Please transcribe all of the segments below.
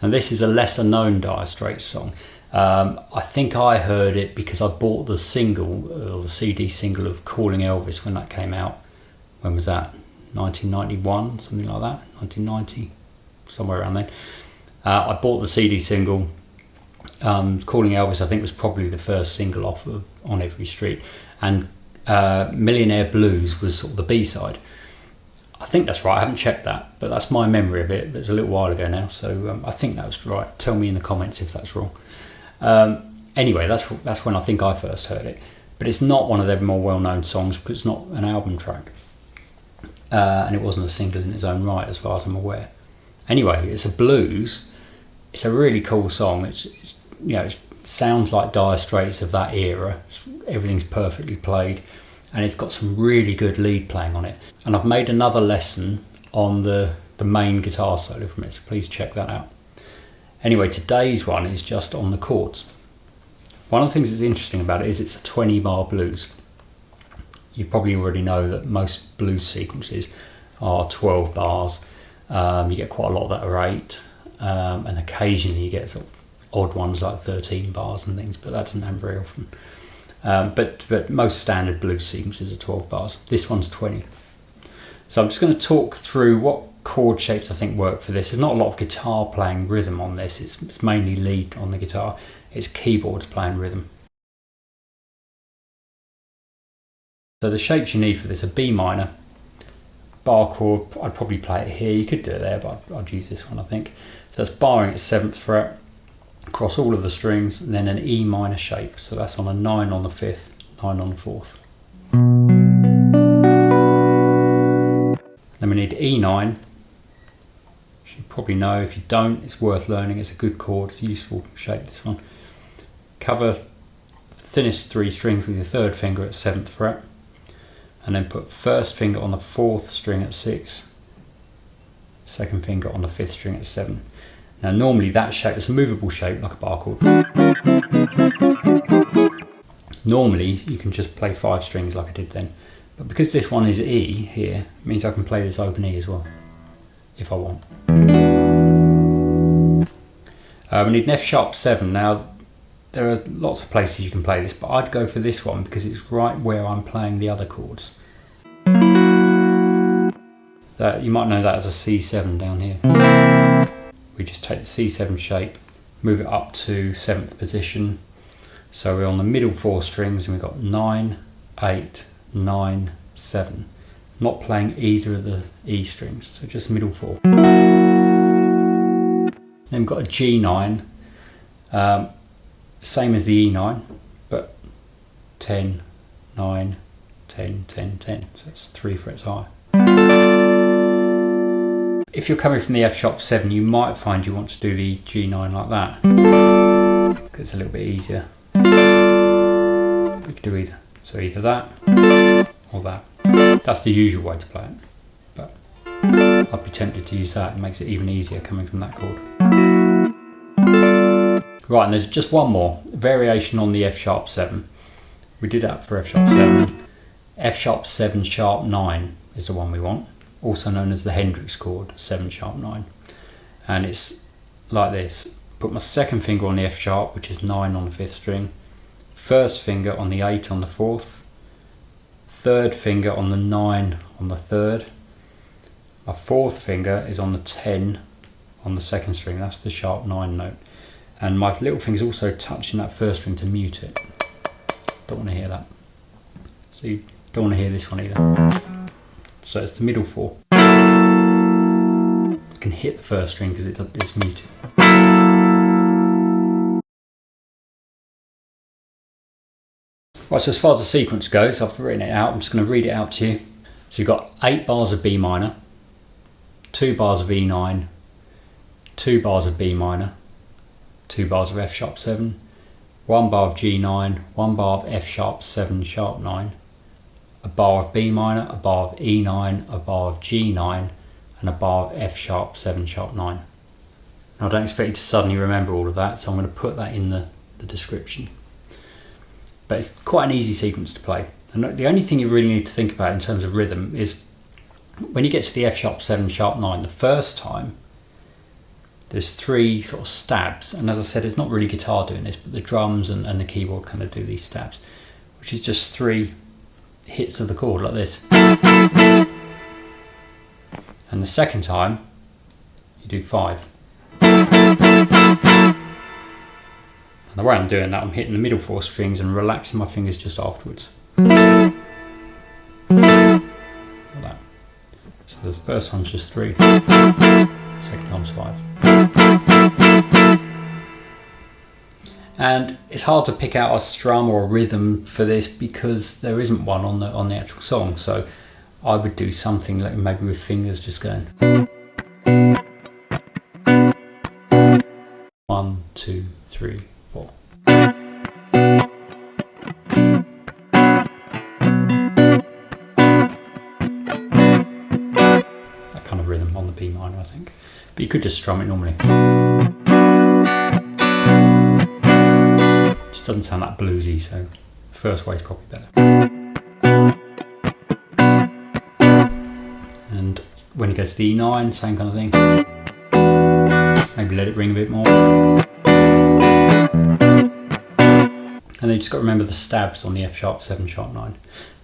Now this is a lesser known Dire Straits song. I think I heard it because I bought the single, or the CD single of Calling Elvis when that came out. When was that? 1991, something like that, 1990, somewhere around then. I bought the CD single. Calling Elvis, I think, was probably the first single off of On Every Street, and Millionaire Blues was sort of the B-side. I think that's right, I haven't checked that, but that's my memory of it. It's a little while ago now, so I think that was right. Tell me in the comments if that's wrong. Anyway, that's when I think I first heard it, but it's not one of their more well-known songs because it's not an album track, and it wasn't a single in its own right as far as I'm aware. Anyway, it's a blues. It's a really cool song. It's you know, it sounds like Dire Straits of that era. Everything's perfectly played, and it's got some really good lead playing on it. And I've made another lesson on the main guitar solo from it, so please check that out. Anyway, today's one is just on the chords. One of the things that's interesting about it is it's a 20-bar blues. You probably already know that most blues sequences are 12 bars. You get quite a lot that are 8, and occasionally you get sort of odd ones like 13 bars and things, but that doesn't happen very often. But most standard blues sequences are 12 bars. This one's 20. So I'm just going to talk through what chord shapes I think work for this. There's not a lot of guitar playing rhythm on this. It's mainly lead on the guitar. It's keyboards playing rhythm. So the shapes you need for this are B minor, bar chord. I'd probably play it here. You could do it there, but I'd use this one, I think. So that's barring at 7th fret across all of the strings, and then an E minor shape. So that's on a 9 on the 5th, 9 on the 4th. Then we need E9. You probably know. If you don't, it's worth learning. It's a good chord. It's a useful shape, this one. Cover the thinnest 3 strings with your 3rd finger at 7th fret, and then put 1st finger on the 4th string at 6, 2nd finger on the 5th string at 7. Now normally that shape is a movable shape like a bar chord. Normally you can just play 5 strings like I did then, but because this one is E here, it means I can play this open E as well if I want. We need an F sharp 7. Now there are lots of places you can play this, but I'd go for this one because it's right where I'm playing the other chords. That you might know that as a C7 down here. We just take the C7 shape, move it up to 7th position. So we're on the middle 4 strings and we've got 9, 8, 9, 7. Not playing either of the E strings, so just middle 4. Then we've got a G9, same as the E9, but 10, 9, 10, 10, 10. So it's 3 frets higher. If you're coming from the F sharp 7, you might find you want to do the G9 like that, because it's a little bit easier. You could do either. So either that or that. That's the usual way to play it, but I'd be tempted to use that. It makes it even easier coming from that chord. Right, and there's just one more variation on the F sharp 7. We did that for F sharp 7. F sharp 7 sharp 9 is the one we want, also known as the Hendrix chord, 7 sharp 9. And it's like this. Put my 2nd finger on the F sharp, which is 9 on the 5th string, 1st finger on the 8 on the 4th, 3rd finger on the 9 on the 3rd. My 4th finger is on the 10 on the 2nd string. That's the sharp 9 note. And my little finger's also touching that 1st string to mute it. Don't want to hear that. So you don't want to hear this one either. So it's the middle 4. You can hit the 1st string because it's muted. Right, so as far as the sequence goes, I've written it out. I'm just going to read it out to you. So you've got 8 bars of B minor, 2 bars of E9, 2 bars of B minor, 2 bars of F sharp 7, 1 bar of G9, 1 bar of F sharp 7 sharp 9, a bar of B minor, a bar of E9, a bar of G9, and a bar of F sharp 7 sharp 9. Now, I don't expect you to suddenly remember all of that, so I'm going to put that in the description. But it's quite an easy sequence to play. And the only thing you really need to think about in terms of rhythm is when you get to the F sharp 7, sharp 9 the first time, there's 3 sort of stabs, and as I said, it's not really guitar doing this, but the drums and the keyboard kind of do these stabs, which is just 3 hits of the chord like this. And the second time you do 5. And the way I'm doing that, I'm hitting the middle 4 strings and relaxing my fingers just afterwards. Like that. So the first one's just 3, second time's 5. And it's hard to pick out a strum or a rhythm for this because there isn't one on the actual song. So I would do something like maybe with fingers just going 1, 2, 3, 4. That kind of rhythm on the B minor, I think. But you could just strum it normally. Just doesn't sound that bluesy, so the first way is probably better. And when you go to the E9, same kind of thing. Maybe let it ring a bit more. And then you just got to remember the stabs on the F sharp 7, sharp 9.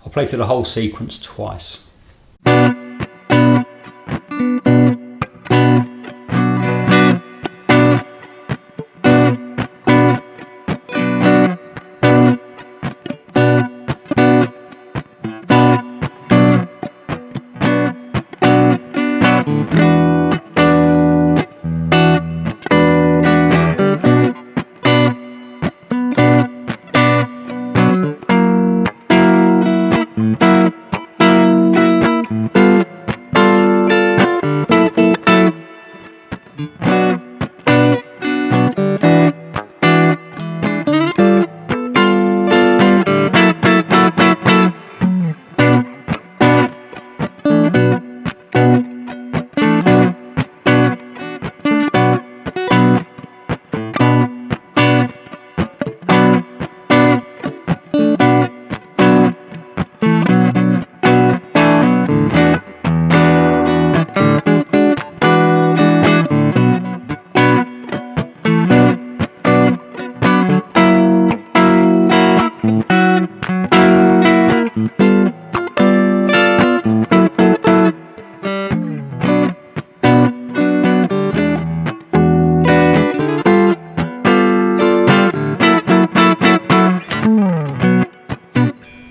I'll play through the whole sequence twice.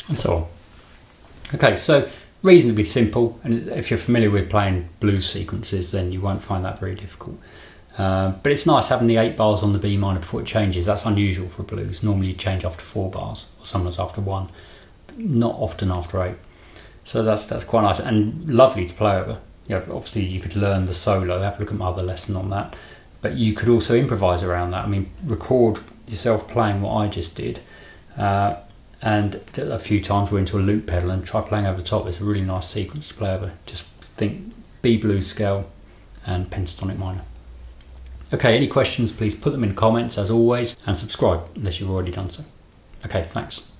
And so on. Okay, so reasonably simple, and if you're familiar with playing blues sequences, then you won't find that very difficult. But it's nice having the 8 bars on the B minor before it changes. That's unusual for blues. Normally you change after 4 bars, or sometimes after 1, but not often after 8. So that's quite nice and lovely to play over. You know, obviously you could learn the solo, have a look at my other lesson on that, but you could also improvise around that. I mean, record yourself playing what I just did, and a few times we're into a loop pedal and try playing over the top. It's a really nice sequence to play over. Just think B blues scale and pentatonic minor. Okay, any questions, please put them in the comments as always, and subscribe unless you've already done so. Okay, thanks.